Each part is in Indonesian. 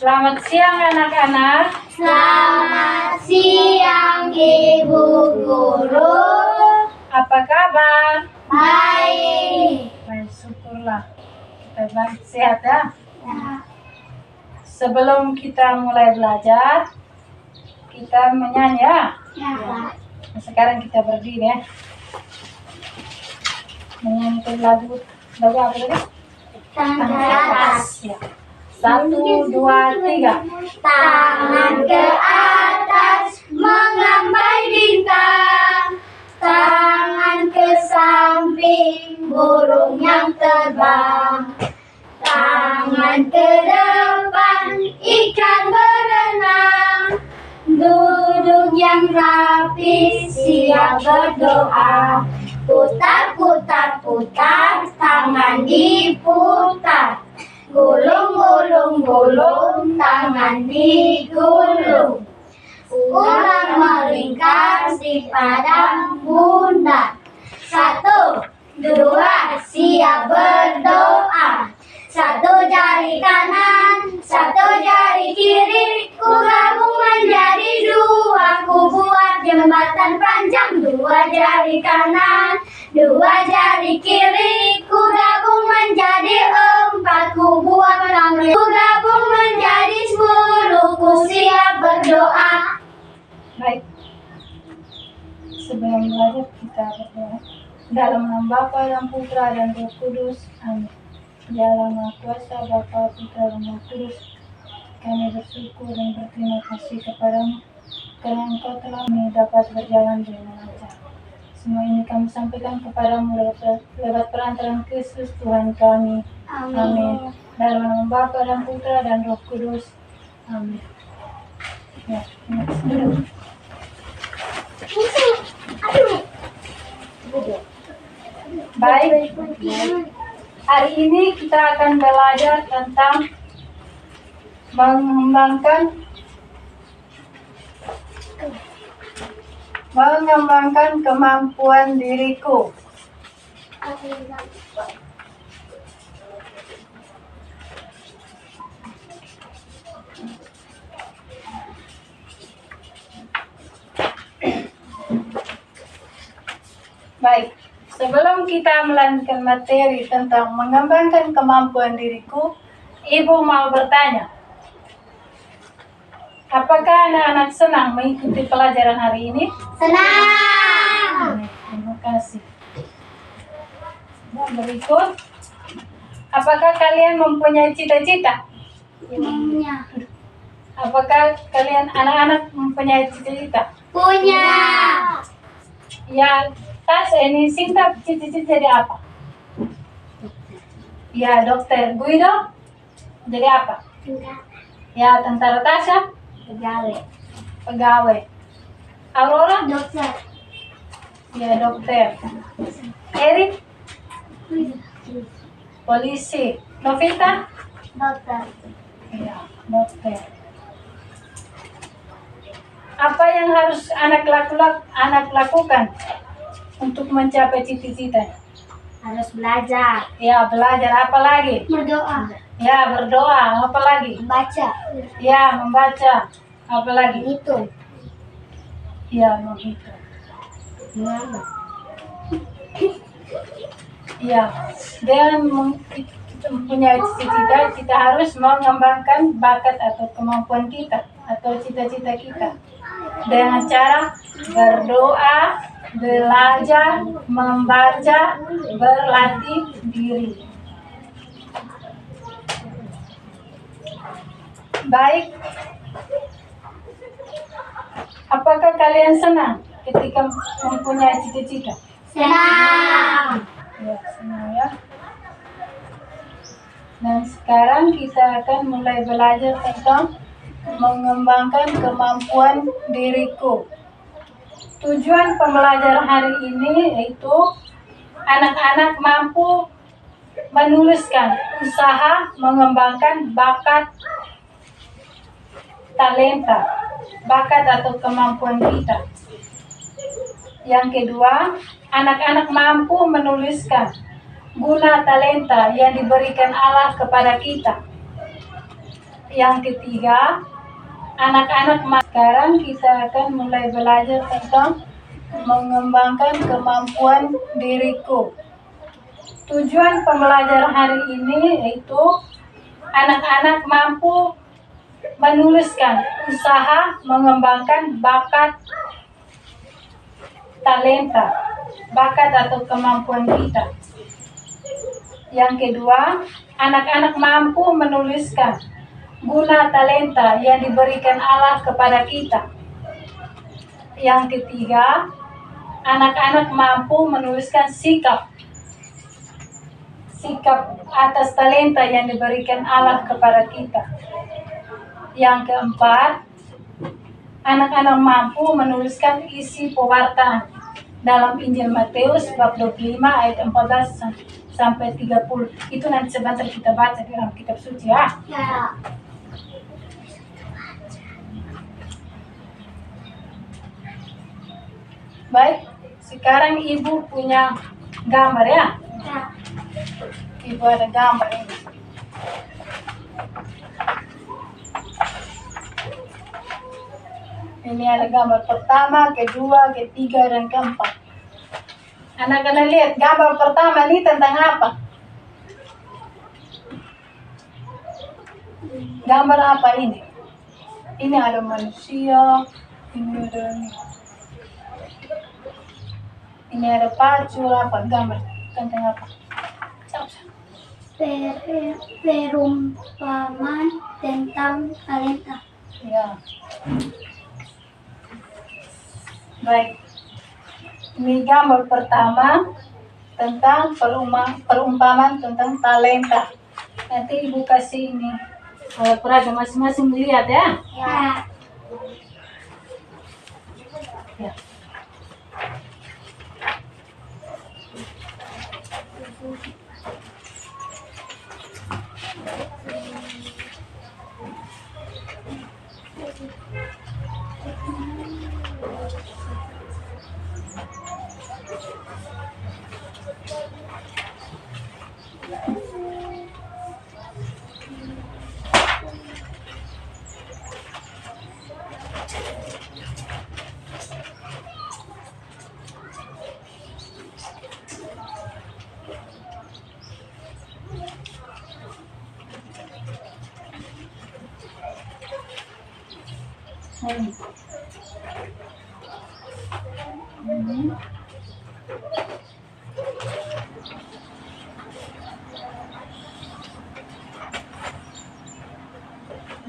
Selamat siang anak-anak. Selamat siang Ibu Guru. Apa kabar? Baik. Baik, syukurlah. Kita baik sehat ya. Ya. Sebelum kita mulai belajar, kita menyanyi ya. Ya. Nah, sekarang kita berdiri ya. Menyanyikan lagu apa tadi? Tangan ke atas. Ya. 1, 2, 3. Tangan ke atas menggambai bintang. Tangan ke samping burung yang terbang. Tangan ke depan ikan berenang. Duduk yang rapi siap berdoa. Putar, putar, putar, tangan diputar. Gulung, gulung, gulung, tangan digulung. Ular melingkar di padang bundar. 1, 2, siap berdoa. 1 jari kanan, 1 jari kiri, ku gabung menjadi 2, ku buat jembatan panjang. 2 jari kanan, 2 jari kiri, ku gabung menjadi 4, ku buat tangga. Ku gabung menjadi 10, ku siap berdoa. Baik. Sebelum belajar kita berdoa. Dalam nama Bapa dan Putra dan Roh Kudus. Amin. Dalam nama kuasa Bapa, Putra dan Roh Kudus, kami bersyukur dan berterima kasih kepadamu karena Engkau telah kami dapat berjalan dengan lancar. Semua ini kami sampaikan kepadamu lewat perantaraan Kristus Tuhan kami. Amin. Dalam nama Bapa dan Putra dan Roh Kudus. Amin. Ya, duduk. Baik. Hari ini kita akan belajar tentang mengembangkan kemampuan diriku. Baik, sebelum kita melanjutkan materi tentang mengembangkan kemampuan diriku, Ibu mau bertanya, apakah anak-anak senang mengikuti pelajaran hari ini? Senang. Terima kasih. Dan berikut, apakah kalian mempunyai cita-cita? Punya. Apakah kalian anak-anak mempunyai cita-cita? Punya. Ya, ini singkat cita-cita jadi apa? Ya, dokter Guido jadi apa? Ya, tentara Tasha pegawai. Aurora? Dokter. Ya, dokter. Erik? Polisi. Novita? Dokter. Ya, dokter. Apa yang harus anak lakukan untuk mencapai cita-cita? Harus belajar. Ya, belajar. Apa lagi? Berdoa. Ya, berdoa. Apa lagi? Baca. Ya, membaca. Apa lagi? Itu. Ya, menghitung. Ya, dengan mempunyai cita-cita, kita harus mengembangkan bakat atau kemampuan kita atau cita-cita kita dengan cara berdoa, belajar, membaca, berlatih diri. Baik. Apakah kalian senang ketika mempunyai cita-cita? Senang. Ya, senang ya. Dan sekarang kita akan mulai belajar tentang mengembangkan kemampuan diriku. Tujuan pembelajaran hari ini yaitu anak-anak mampu menuliskan usaha mengembangkan bakat, talenta, bakat atau kemampuan kita. Yang kedua, anak-anak mampu menuliskan guna talenta yang diberikan Allah kepada kita. Yang ketiga, anak-anak. Sekarang kita akan mulai belajar tentang mengembangkan kemampuan diriku. Tujuan pembelajaran hari ini yaitu anak-anak mampu menuliskan usaha mengembangkan bakat, talenta, bakat atau kemampuan kita. Yang kedua, anak-anak mampu menuliskan guna talenta yang diberikan Allah kepada kita. Yang ketiga, anak-anak mampu menuliskan sikap atas talenta yang diberikan Allah kepada kita. Yang keempat, anak-anak mampu menuliskan isi pewartaan dalam Injil Matius bab 25 ayat 14 sampai 30. Itu nanti sebentar kita baca di dalam kitab suci ya. Ya. Baik, sekarang Ibu punya gambar ya. Ya. Ibu ada gambar ini. Ini ada gambar pertama, kedua, ketiga, dan keempat. Anak-anak lihat gambar pertama ini tentang apa? Gambar apa ini? Ini ada manusia, ini ada pacu, apa gambar tentang apa? Perumpamaan tentang talenta. Ya. Baik. Ini gambar pertama tentang perumpamaan tentang talenta. Nanti Ibu kasih ini peraga masing-masing lihat ya. Ya. Ya.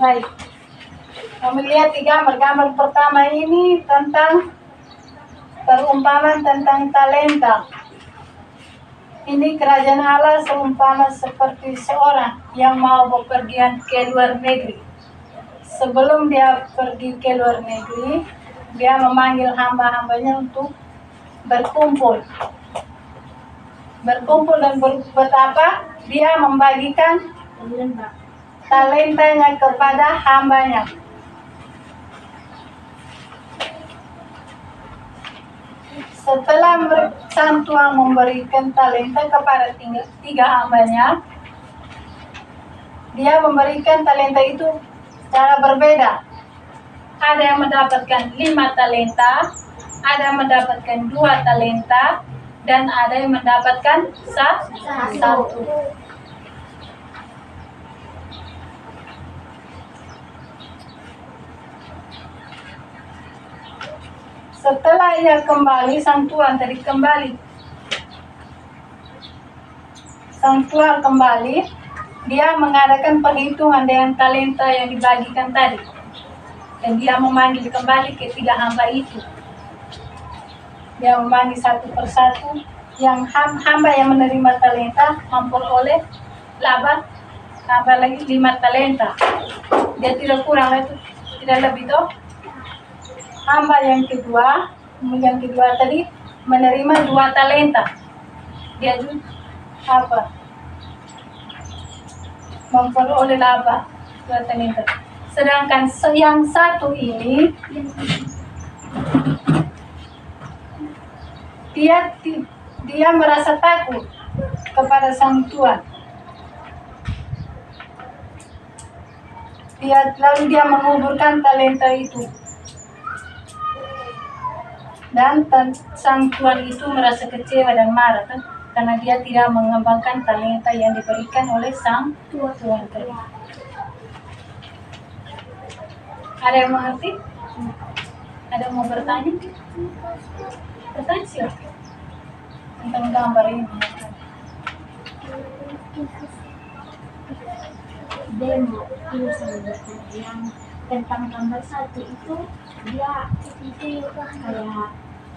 Baik, kami lihat di gambar pertama ini tentang perumpamaan tentang talenta. Ini kerajaan Allah seumpama seperti seorang yang mau bepergian ke luar negeri. Sebelum dia pergi ke luar negeri, dia memanggil hamba-hambanya untuk berkumpul. Berkumpul dan berbuat apa? Dia membagikan talentanya kepada hambanya. Setelah sang tuan memberikan talenta kepada tiga hambanya, dia memberikan talenta itu secara berbeda. Ada yang mendapatkan 5 talenta, ada yang mendapatkan 2 talenta, dan ada yang mendapatkan 1. Setelah ia kembali, sang tuan kembali, dia mengadakan perhitungan dengan talenta yang dibagikan tadi. Dan dia memanggil kembali ketiga hamba itu. Dia memanggil satu persatu. Yang hamba yang menerima talenta memperoleh laba tambah lagi 5 talenta. Dia tidak kurang itu, tidak lebih toh. Hamba yang kedua tadi menerima 2 talenta. Dia juga memperoleh laba 2 talenta. Sedangkan yang satu ini dia merasa takut kepada sang tuan. Lalu dia menguburkan talenta itu. Dan sang tuan itu merasa kecewa dan marah kan, karena dia tidak mengembangkan talenta yang diberikan oleh sang tuan tadi. Ada yang mengerti? Ada yang mau bertanya? Bertanya silakan tentang gambar ini. Demo itu yang tentang gambar satu itu dia itu kayak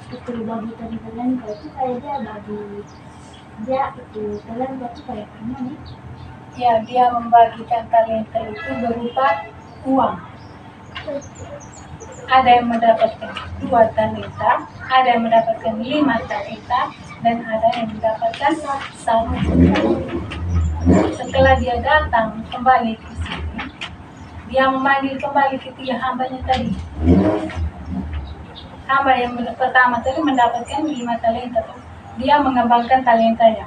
itu bagi talenta itu kayak dia itu talenta itu kayak mana nih? Ya, dia membagikan talenta itu berupa uang. Ada yang mendapatkan 2 talenta, ada yang mendapatkan 5 talenta, dan ada yang mendapatkan 1 talenta. Setelah dia datang kembali ke sini, dia memanggil kembali ketiga hambanya tadi. Hamba yang pertama tadi mendapatkan 5 talenta, dia mengembangkan talentanya.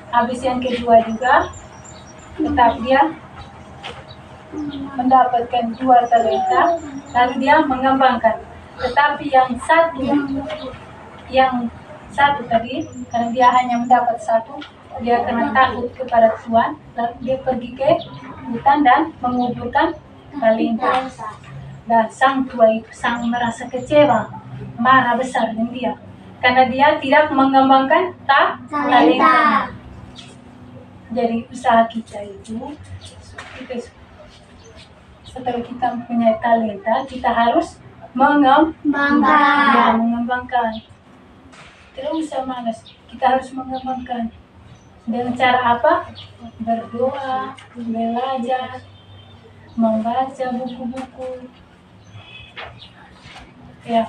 Habis yang kedua juga, tetap dia mendapatkan 2 talenta, lalu dia mengembangkan. Tetapi yang satu tadi, karena dia hanya mendapat 1, dia karena takut kepada Tuhan, lalu dia pergi ke hutan dan menguburkan talenta. Dan sang tua itu merasa kecewa, marah besar dengan dia, karena dia tidak mengembangkan talenta. Jadi usaha kita itu, setelah kita punya talenta, kita harus mengembangkan. Tidak usah malas, kita harus mengembangkan. Dengan cara apa? Berdoa, belajar, membaca buku-buku. Ya,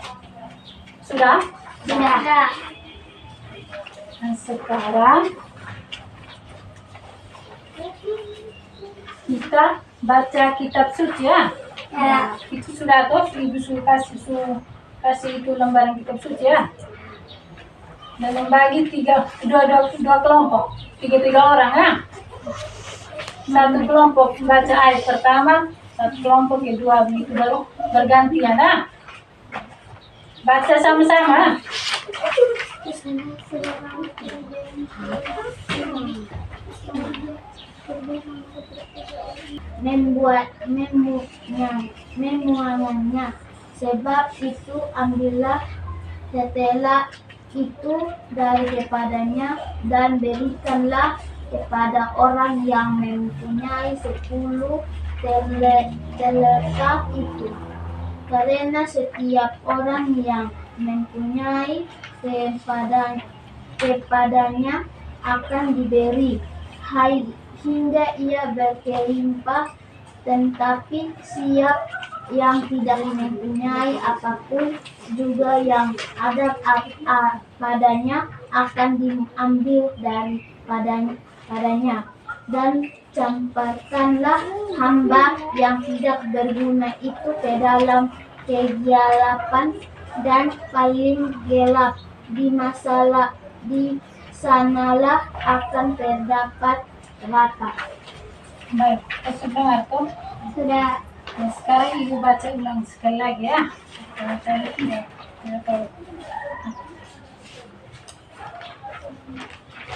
sudah? Sudah. Dan sekarang kita baca kitab suci ya. Ya. Itu sudah tuh, ibu suruh kasih itu lembaran kitab suci ya. Dan membagi dua kelompok, 3 orang ya. Satu kelompok baca ayat pertama, satu kelompok kedua, begitu baru bergantian ya. Baca sama-sama. Memuangannya. Sebab itu ambillah setelah itu daripadanya dan berikanlah kepada orang yang mempunyai 10 talenta itu. Karena setiap orang yang mempunyai kepadanya akan diberi hingga ia berkelimpah, tetapi siap yang tidak mempunyai apapun juga yang ada padanya akan diambil daripadanya. Dan campakkanlah hamba yang tidak berguna itu ke dalam kegelapan dan paling gelap di sanalah akan terdapat rata. Baik, sudah tuh. Sudah. Nah, sekarang ibu baca ulang sekali lagi ya. Kalau saya tidak tahu.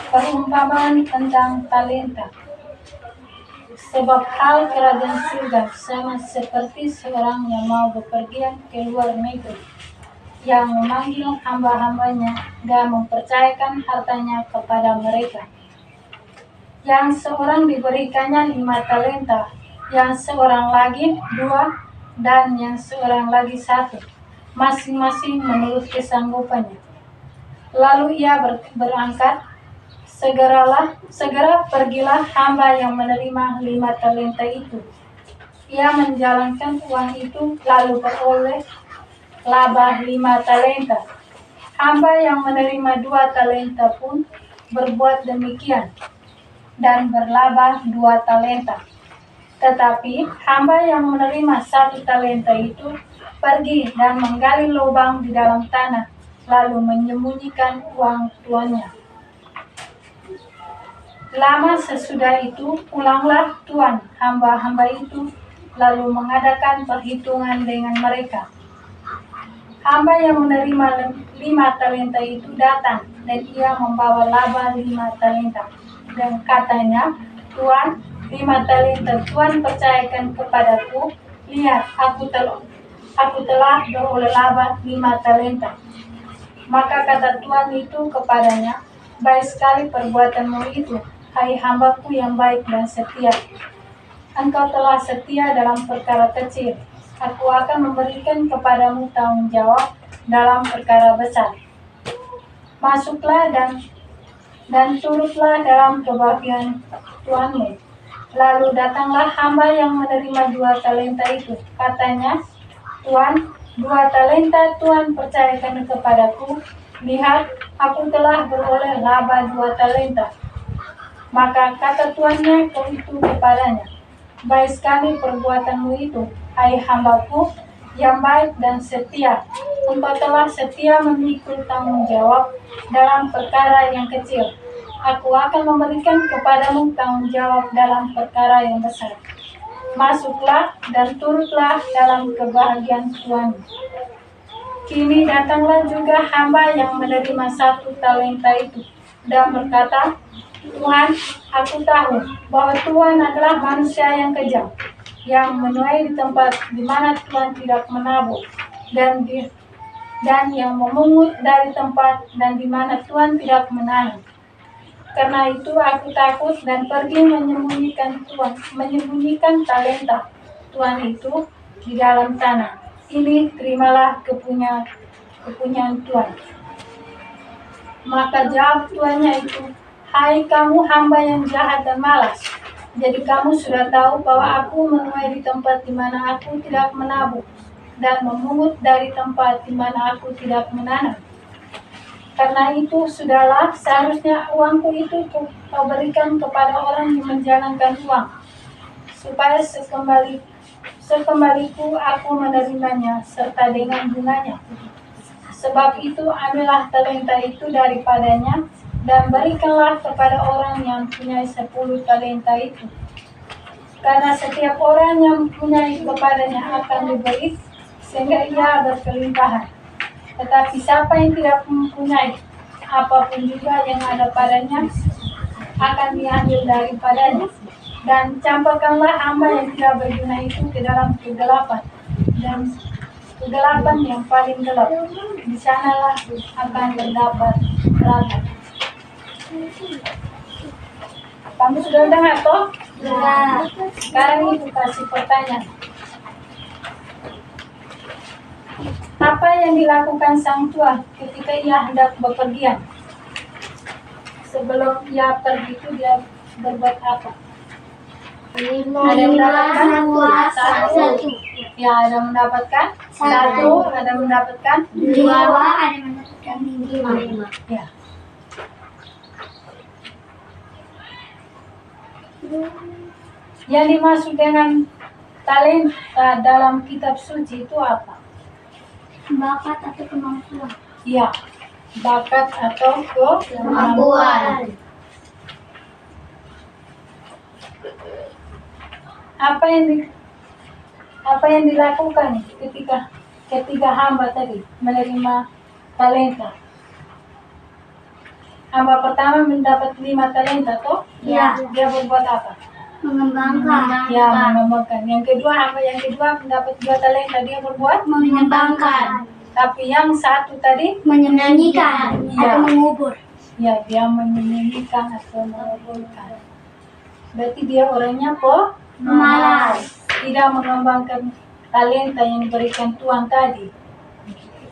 Perumpamaan tentang talenta. Sebab hal kerajaan surga sama seperti seorang yang mau bepergian ke luar negeri, yang memanggil hamba-hambanya dan mempercayakan hartanya kepada mereka. Yang seorang diberikannya 5 talenta, yang seorang lagi 2, dan yang seorang lagi 1, masing-masing menurut kesanggupannya. Lalu ia berangkat. Segera pergilah hamba yang menerima 5 talenta itu. Ia menjalankan uang itu, lalu beroleh laba 5 talenta. Hamba yang menerima 2 talenta pun berbuat demikian dan berlaba 2 talenta. Tetapi hamba yang menerima 1 talenta itu pergi dan menggali lubang di dalam tanah, lalu menyembunyikan uang tuannya. Lama sesudah itu pulanglah tuan hamba-hamba itu lalu mengadakan perhitungan dengan mereka. Hamba yang menerima 5 talenta itu datang, dan ia membawa laba 5 talenta. Dan katanya, Tuan, 5 talenta Tuan percayakan kepadaku. Lihat, aku telah beroleh laba 5 talenta. Maka kata Tuan itu kepadanya, baik sekali perbuatanmu itu, hai hambaku yang baik dan setia. Engkau telah setia dalam perkara kecil. Aku akan memberikan kepadamu tanggung jawab dalam perkara besar. Masuklah dan turutlah dalam kebahagiaan Tuanmu. Lalu datanglah hamba yang menerima 2 talenta itu. Katanya, Tuan, 2 talenta Tuan percayakan kepadaku. Lihat, aku telah beroleh laba 2 talenta. Maka kata tuannya itu kepadanya, baik sekali perbuatanmu itu, hai hambaku yang baik dan setia. Engkau telah setia memikul tanggung jawab dalam perkara yang kecil. Aku akan memberikan kepadamu tanggung jawab dalam perkara yang besar. Masuklah dan turutlah dalam kebahagiaan Tuhan. Kini datanglah juga hamba yang menerima 1 talenta itu dan berkata, Tuhan, aku tahu bahwa Tuhan adalah manusia yang kejam, yang menuai di tempat di mana Tuhan tidak menabur, dan yang memungut dari tempat dan di mana Tuhan tidak menanam. Karena itu aku takut dan pergi menyembunyikan talenta Tuhan itu di dalam tanah. Ini terimalah kepunyaan Tuhan. Maka jawab tuannya itu, hai kamu hamba yang jahat dan malas. Jadi kamu sudah tahu bahwa aku menuai di tempat di mana aku tidak menabur, dan memungut dari tempat di mana aku tidak menanam. Karena itu sudahlah, seharusnya uangku itu kau berikan kepada orang yang menjalankan uang, supaya sekembaliku aku menerimanya serta dengan bunganya. Sebab itu ambillah talenta itu daripadanya dan berikanlah kepada orang yang punya 10 talenta itu. Karena setiap orang yang mempunyai kepadanya akan diberi sehingga ia berkelimpahan. Tetapi siapa yang tidak mempunyai, apapun juga yang ada padanya akan diambil daripadanya. Dan campakkanlah hamba yang tidak berguna itu ke dalam kegelapan, dan kegelapan yang paling gelap. Di sanalah akan terdapat neraka. Kamu sudah dengar toh? Ya. Sekarang ibu kasih pertanyaan. Apa yang dilakukan sang tua ketika ia hendak bepergian? Sebelum ia pergi itu dia berbuat apa? Ada yang mendapatkan satu. Ya, ada mendapatkan satu, ada mendapatkan 2, ada mendapatkan 5. Ya. Yang dimaksud dengan talenta dalam kitab suci itu apa? Bakat atau kemampuan. Ya, bakat atau kemampuan. Apa yang dilakukan ketika hamba tadi menerima talenta? Hamba pertama mendapat 5 talenta toh? Ya. Dia berbuat apa? Mengembangkan. Ya, mengembangkan. Yang kedua mendapat 2 talenta, dia berbuat Mengembangkan. Tapi yang satu tadi Menyembunyikan atau mengubur. ya, dia menyembunyikan atau menguburkan. Berarti dia orangnya Malas. tidak mengembangkan talenta yang diberikan Tuhan tadi.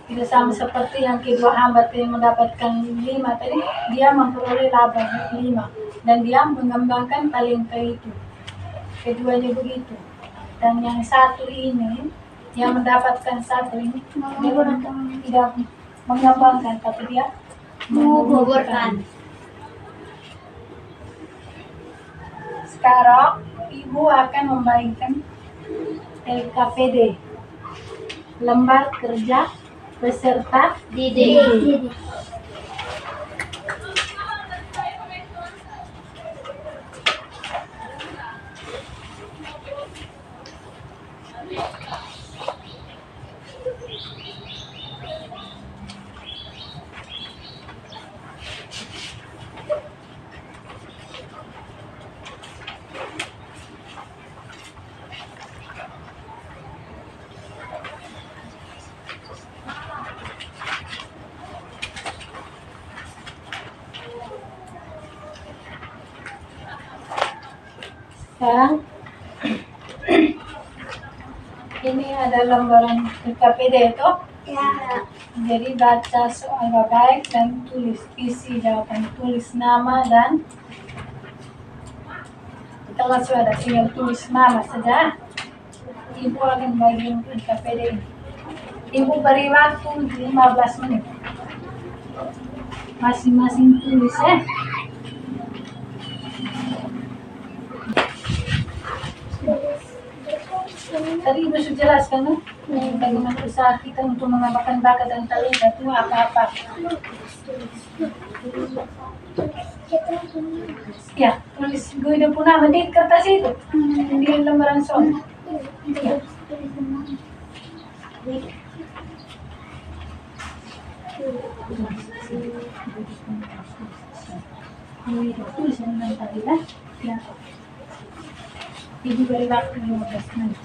Tidak sama seperti yang kedua hamba yang mendapatkan 5 tadi, dia memperoleh laba 5 dan dia mengembangkan talenta itu. Keduanya begitu. Dan yang satu ini, yang mendapatkan 1 ini, dia tidak mengembangkan, tapi dia Menguburkan. Sekarang ibu akan membagikan LKPD, lembar kerja peserta didik. Sekarang ini ada lembaran KPD itu. Ya. Jadi baca soal baik dan tulis isi jawaban, tulis nama dan setelah sudah tinggal tulis nama saja. Ibu akan bagi KPD ini. Ibu beri waktu 15 menit. Masing-masing tulis ya. Tadi Ibu sudah jelaskan kan? Bagaimana usaha kita untuk mengembangkan bakat dan talenta itu apa-apa. Ya, tulis gue udah punya nama di kertas itu. Di lembaran soal. Ya. Tulis yang tadi lah. Ya. Ibu beri waktu 15 menit.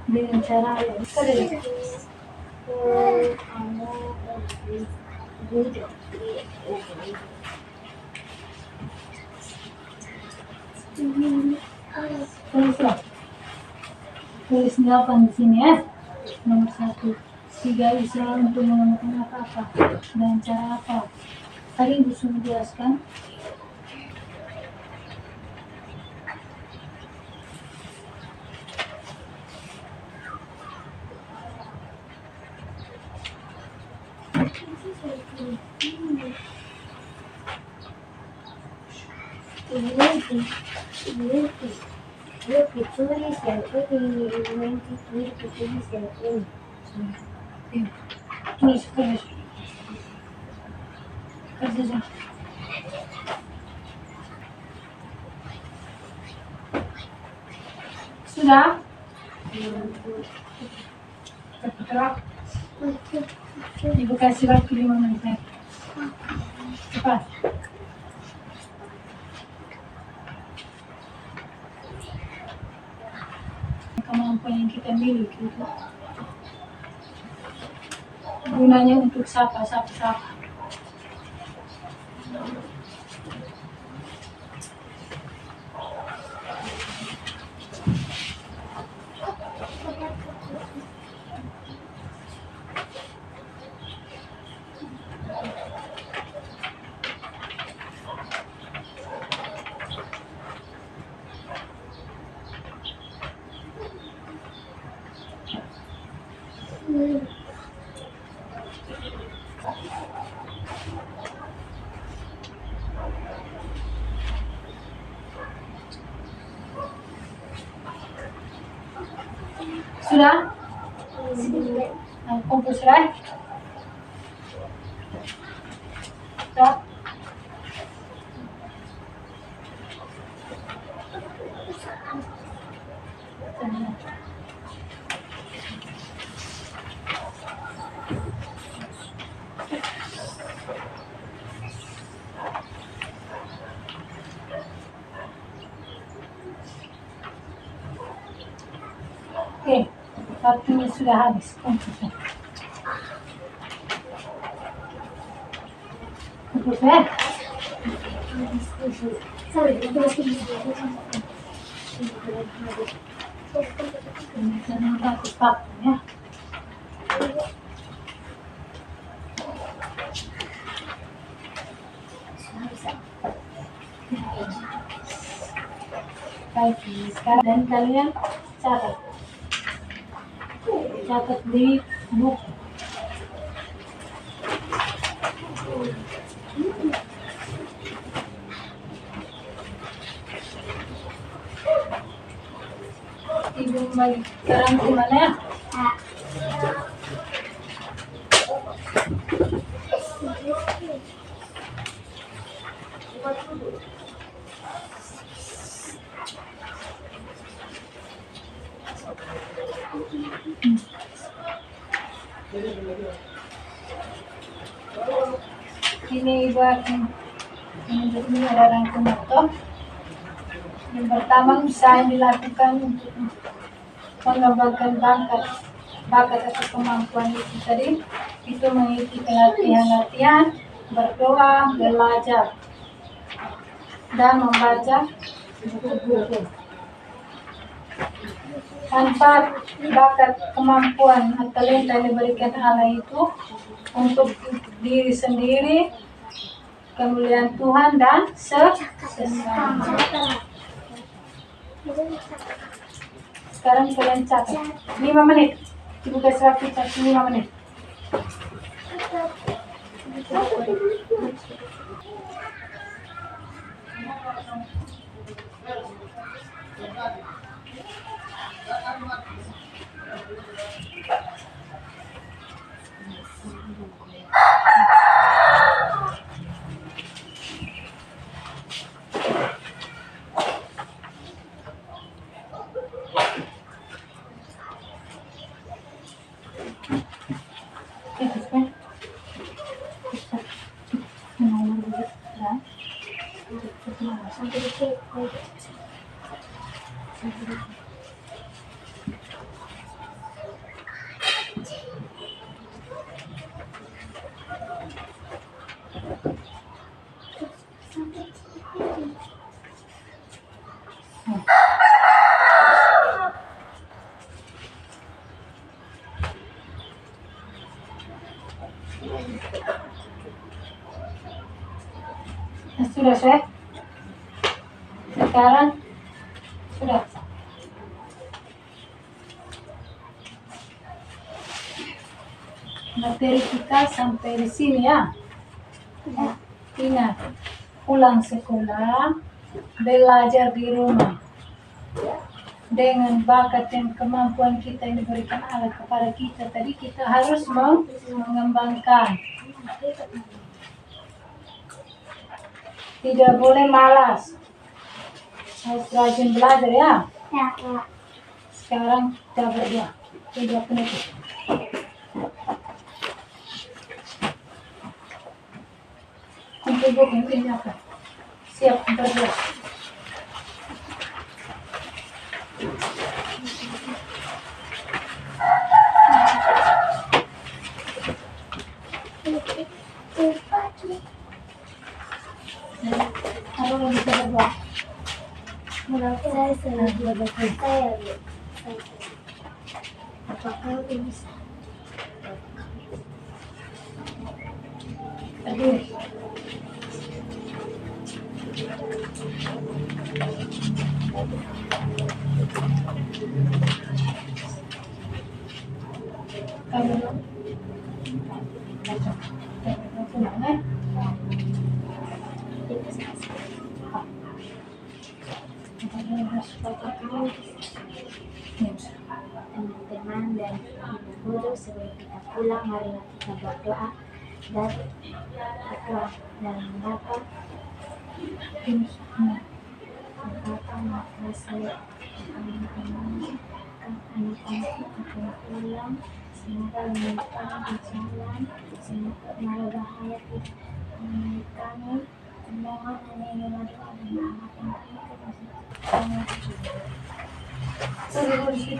Dengan cara kerja. Tulislah. Tulis jawaban di sini ya. Nomor 1. 3 usaha untuk menemukan apa-apa dan cara apa. Tadi Ibu sudah jelaskan. Tulis yang ini, tulis yang ini. Tulis. Kerja. Sudah? Cepat. Ibu kasih waktu 5 menit. Cepat. Kemampuan yang kita miliki itu gunanya untuk siapa. Sudah? Kumpul sudah? Sudah? Oke, waktunya sudah habis. Kumpul ya? Jangan takut ya. kaki. Sekarang dan kalian catat. Catat di buku. Ibu bagi sekarang gimana ya? Ini buat ini ada rangkum motor. Yang pertama usaha yang dilakukan untuk mengembangkan bakat atau kemampuan itu tadi itu mengikuti latihan, berdoa, belajar, dan membaca buku-buku. Tanpa bakat, kemampuan, atau talenta yang diberikan Allah itu untuk diri sendiri, kemuliaan Tuhan dan sesama. Sekarang kalian catat 5 menit. Ibu kasih waktu catat 5 menit. Sudah saya. Sekarang sudah. Materi kita sampai di sini ya. Ingat, pulang sekolah, belajar di rumah. Dengan bakat dan kemampuan kita yang diberikan Allah kepada kita tadi, kita harus mengembangkan. Tidak boleh malas. Harus rajin belajar ya. Sekarang kita berdoa. Berdoa penutup. Untuk buku ini apa? Siap berdoa. Apa yang bisa berdoa? Menurut saya apakah bisa? Berdiri. Kamu teman-teman dan ibu guru, sebelum kita pulang marilah kita berdoa dan berdoa dalam Bapa maka saya anak-anak akan pulang, semoga menemukan di jalan, semoga mara bahaya tidak menemui kami. Mohon hanya ingin doa dan anak yang kami. Sorry,